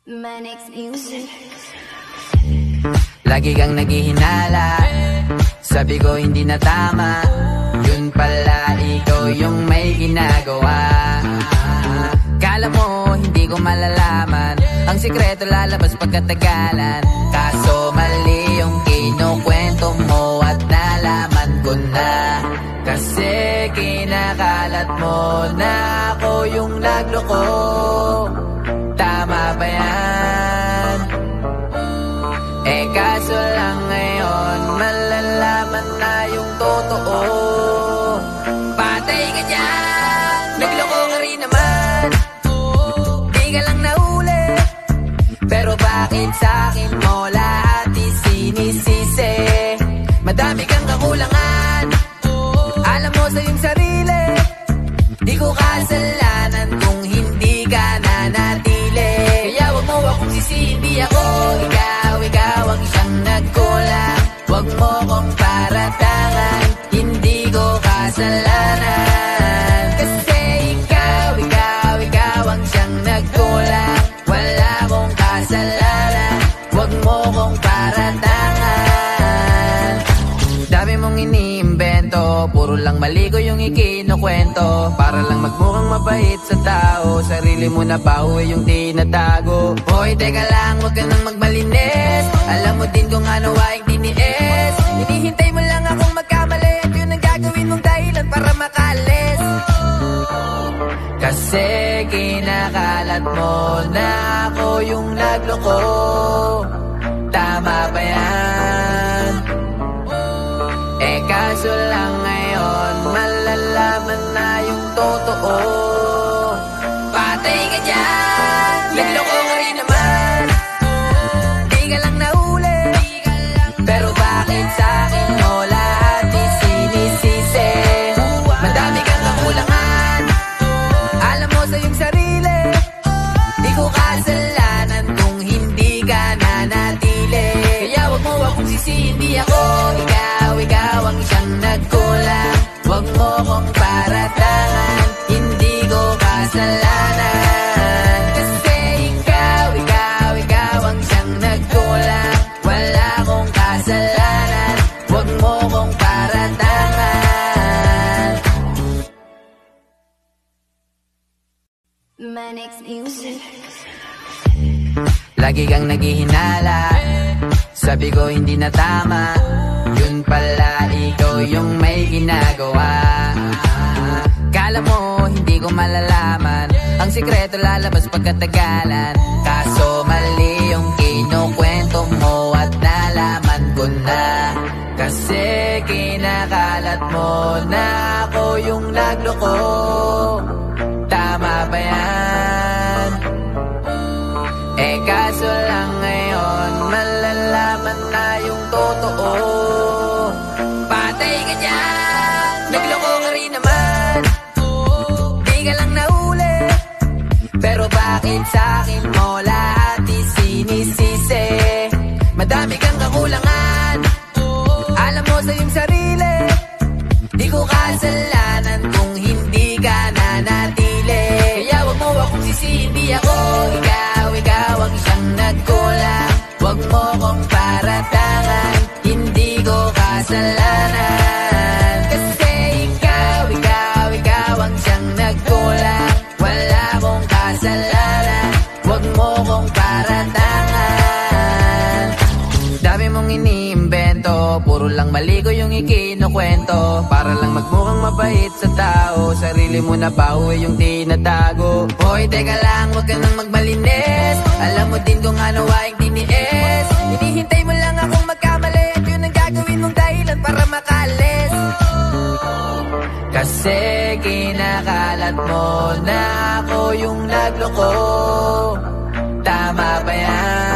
Manix Music. Lagi kang naghihinala, sabi ko hindi na tama. Yun pala ikaw yung may ginagawa. Kala mo hindi ko malalaman, ang sikreto lalabas pagkatagalan. Kaso mali yung kinukwento mo at nalaman ko na. Kasi kinakalat mo na ako yung nagloko. Tama ba yan? Eh kaso lang ngayon malalaman na yung totoo. Patay ka dyan, nagloko ka rin naman. Di ka lang nahuli, pero bakit sa'kin mo lahat isinisisi? Madami kang kakulangan, alam mo sa iyong sarili. Di ko kasalanan kung hindi ka nanatili. Kaya wag mo akong sisihin, di ako ikaw ang isang nagkulang. Wag mo kong paratangan, hindi ko kasalanan. Kasi ikaw ang siyang nagkulang. Wala kong kasalanan, wag mo kong paratangan. Dami mong iniimbento, puro lang mali ko yung ikinukwento. Para lang magmukhang mabait sa tao, sarili mo na baho yung tinatago. Hoy, teka lang, wag ka nang magmalinis. Alam mo din kung ano aking tiniis. Hinihintay mo lang akong magkamali, at yun ang gagawin mong dahilan para makalis. Kasi kinakalat mo na ako yung nagloko. Tama ba yan? Eh kaso lang ngayon malalaman na yung totoo. Patay ka dyan, nagloko ka rin naman. Di ka lang nahuli, pero bakit sa'kin mo lahat isinisisi? Madami kang kakulangan, alam mo sa iyong sarili. Di ko kasalanan kung hindi ka nanatili. Kaya wag mo akong sisihin, di ako ikaw ang isang nagkulang. Wag mo kong paratangan, hindi ko kasalanan. Kasi ikaw ang isang nagkulang. Wala kong kasalanan, wag mo kong paratangan. Manix Music. Lagi kang naghihinala, sabi ko hindi na tama. Yun pala ikaw yung may ginagawa. Kala mo hindi ko malalaman, ang sikreto lalabas pagkatagalan. Kaso mali yung kinukwento mo at nalaman ko na. Kasi kinakalat mo na ako yung nagloko. Tama ba yan? Eh kaso lang ngayon malalaman na yung totoo. Patay ka dyan, nagloko ka rin naman. Di ka lang nahuli, pero bakit sa'kin mo lahat isinisisi? Madami kang kakulangan, alam mo sa iyong sarili. Di ko kasalanan kung hindi ka nanatili. Kaya wag mo akong sisihin, di ako ikaw ang isang nagkulang. Wag mo kong paratangan, hindi ko kasalanan. Kasi ikaw ang siyang nagkulang. Wala kong kasalanan, wag mo kong paratangan. Dami mong iniimbento, puro lang mali ko yung ikinukwento. Para lang magmukhang mabait sa tao, sarili mo na baho yung tinatago. Hoy, teka lang, wag ka nang magmalinis. Alam mo din kung ano aking tiniis. Hinihintay mo lang akong magkamali, at yun ang gagawin mong dahilan para makalis. Kasi kinakalat mo na ako yung nagloko. Tama ba yan?